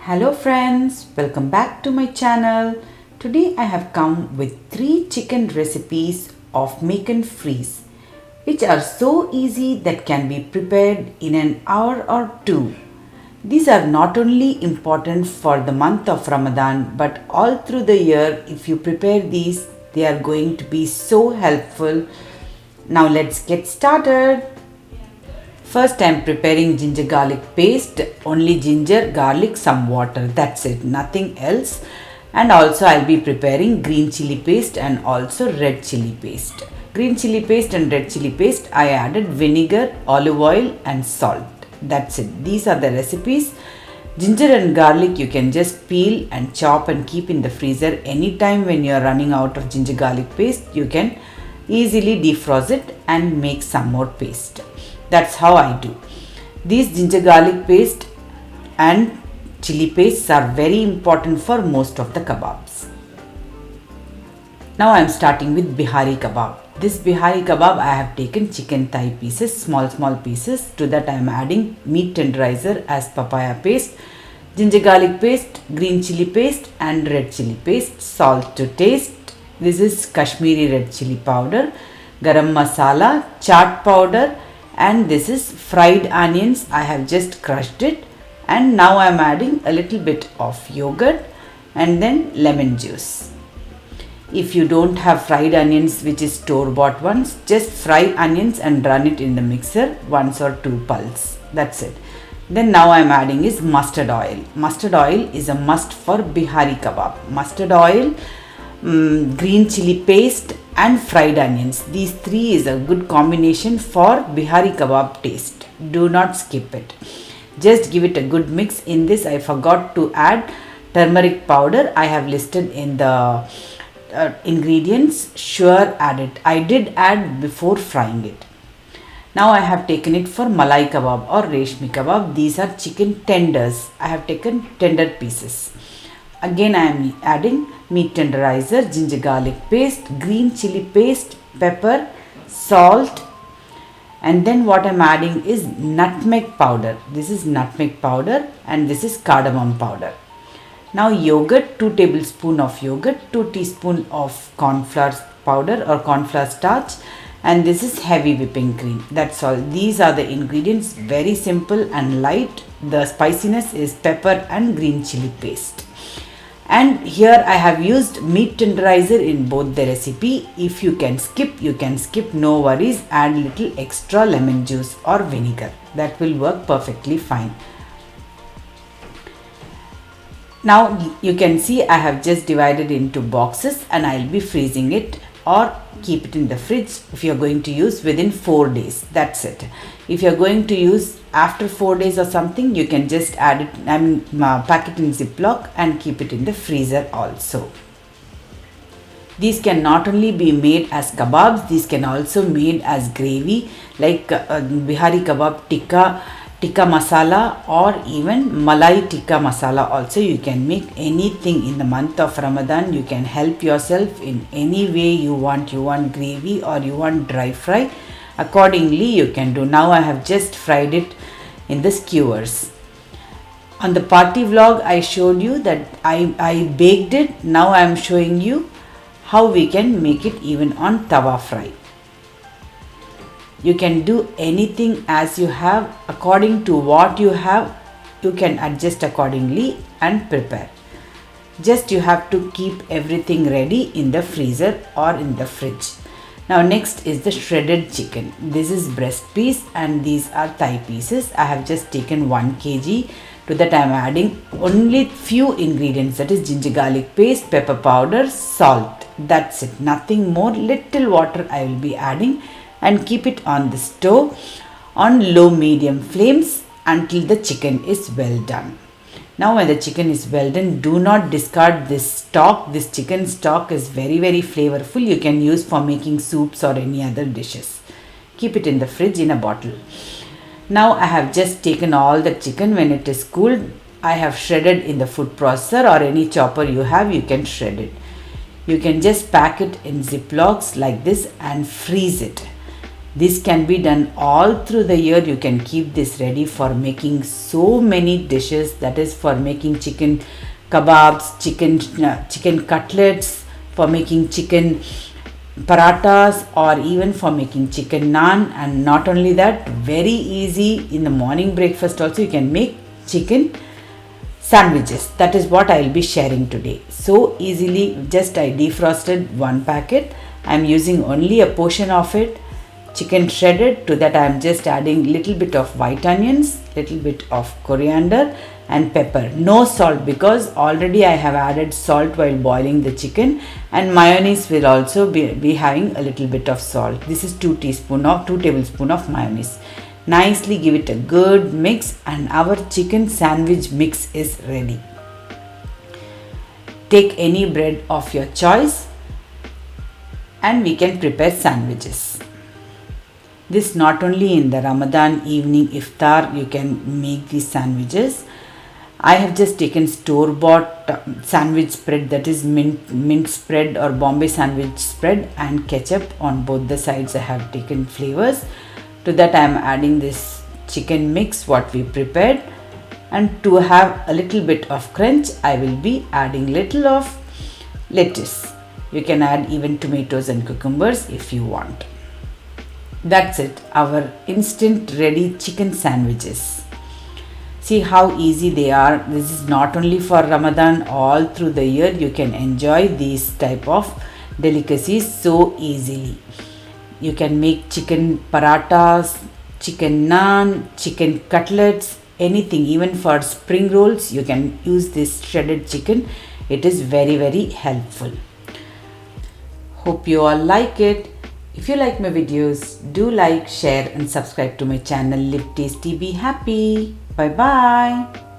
Hello friends, welcome back to my channel. Today I have come with 3 chicken recipes of make and freeze which are so easy that can be prepared in an hour or two. These are not only important for the month of Ramadan but all through the year. If you prepare these, they are going to be so helpful. Now let's get started. First I am preparing ginger garlic paste, only ginger, garlic, some water, that's it, nothing else. And also I will be preparing green chili paste and also red chili paste. Green chili paste and red chili paste I added vinegar, olive oil and salt. That's it. These are the recipes. Ginger and garlic you can just peel and chop and keep in the freezer. Anytime when you are running out of ginger garlic paste, you can easily defrost it and make some more paste. That's how I do. These ginger garlic paste and chili pastes are very important for most of the kebabs. Now I am starting with Bihari kebab. This Bihari kebab I have taken chicken thigh pieces, small pieces. To that I am adding meat tenderizer as papaya paste, ginger garlic paste, green chili paste and red chili paste, salt to taste. This is Kashmiri red chili powder, garam masala, chaat powder, and this is fried onions. I have just crushed it, and now I am adding a little bit of yogurt and then lemon juice. If you don't have fried onions, which is store bought ones, just fry onions and run it in the mixer once or two pulse. That's it. Then now I am adding is mustard oil. Mustard oil is a must for Bihari kebab. Mustard oil, green chili paste and fried onions. These three is a good combination for Bihari kebab taste. Do not skip it. Just give it a good mix. In this I forgot to add turmeric powder. I have listed in the ingredients. Sure, add it. I did add before frying it. Now I have taken it for malai kebab or reshmi kebab. These are chicken tenders. I have taken tender pieces. Again I am adding meat tenderizer, ginger garlic paste, green chili paste, pepper, salt, and then what I am adding is nutmeg powder. This is nutmeg powder and this is cardamom powder. Now yogurt, 2 tablespoons of yogurt, 2 teaspoons of corn flour powder or corn flour starch, and this is heavy whipping cream. That's all. These are the ingredients, very simple and light. The spiciness is pepper and green chili paste. And here I have used meat tenderizer in both the recipe. If you can skip, no worries. Add little extra lemon juice or vinegar. That will work perfectly fine. Now you can see I have just divided into boxes and I will be freezing it or keep it in the fridge if you are going to use within 4 days. That's it. If you are going to use after 4 days or something, you can just add it and pack it in Ziploc and keep it in the freezer also. These can not only be made as kebabs, these can also made as gravy like Bihari kebab tikka masala or even malai tikka masala also. You can make anything in the month of Ramadan. You can help yourself in any way you want. You want gravy or you want dry fry. Accordingly you can do. Now I have just fried it in the skewers. On the party vlog I showed you that I baked it. Now I am showing you how we can make it even on tawa fry. You can do anything as you have, according to what you have. You can adjust accordingly and prepare. Just you have to keep everything ready in the freezer or in the fridge. Now next is the shredded chicken. This is breast piece and these are thigh pieces. I have just taken 1 kg. To that I am adding only few ingredients, that is ginger garlic paste, pepper powder, salt. That's it. Nothing more. Little water I will be adding and keep it on the stove on low medium flames until the chicken is well done. Now when the chicken is well done, do not discard this stock. This chicken stock is very flavorful. You can use for making soups or any other dishes. Keep it in the fridge in a bottle. Now I have just taken all the chicken. When it is cooled, I have shredded in the food processor or any chopper you have, you can shred it. You can just pack it in Ziplocs like this and freeze it. This can be done all through the year. You can keep this ready for making so many dishes, that is for making chicken kebabs, chicken cutlets, for making chicken parathas, or even for making chicken naan. And not only that, very easy in the morning breakfast also you can make chicken sandwiches. That is what I will be sharing today. So easily, just I defrosted one packet. I am using only a portion of it. Chicken shredded. To that I am just adding little bit of white onions, little bit of coriander and pepper. No salt, because already I have added salt while boiling the chicken, and mayonnaise will also be having a little bit of salt. This is 2 tablespoon of mayonnaise. Nicely give it a good mix and our chicken sandwich mix is ready. Take any bread of your choice and we can prepare sandwiches. This not only in the Ramadan evening iftar you can make these sandwiches. I have just taken store-bought sandwich spread, that is mint spread or Bombay sandwich spread, and ketchup on both the sides. I have taken flavors. To that I am adding this chicken mix what we prepared, and to have a little bit of crunch I will be adding little of lettuce. You can add even tomatoes and cucumbers if you want. That's it, our instant ready chicken sandwiches. See how easy they are. This is not only for Ramadan, all through the year you can enjoy these type of delicacies so easily. You can make chicken parathas, chicken naan, chicken cutlets, anything. Even for spring rolls you can use this shredded chicken. It is very helpful. Hope you all like it. If you like my videos, do like, share and subscribe to my channel. Live tasty, be happy. Bye bye.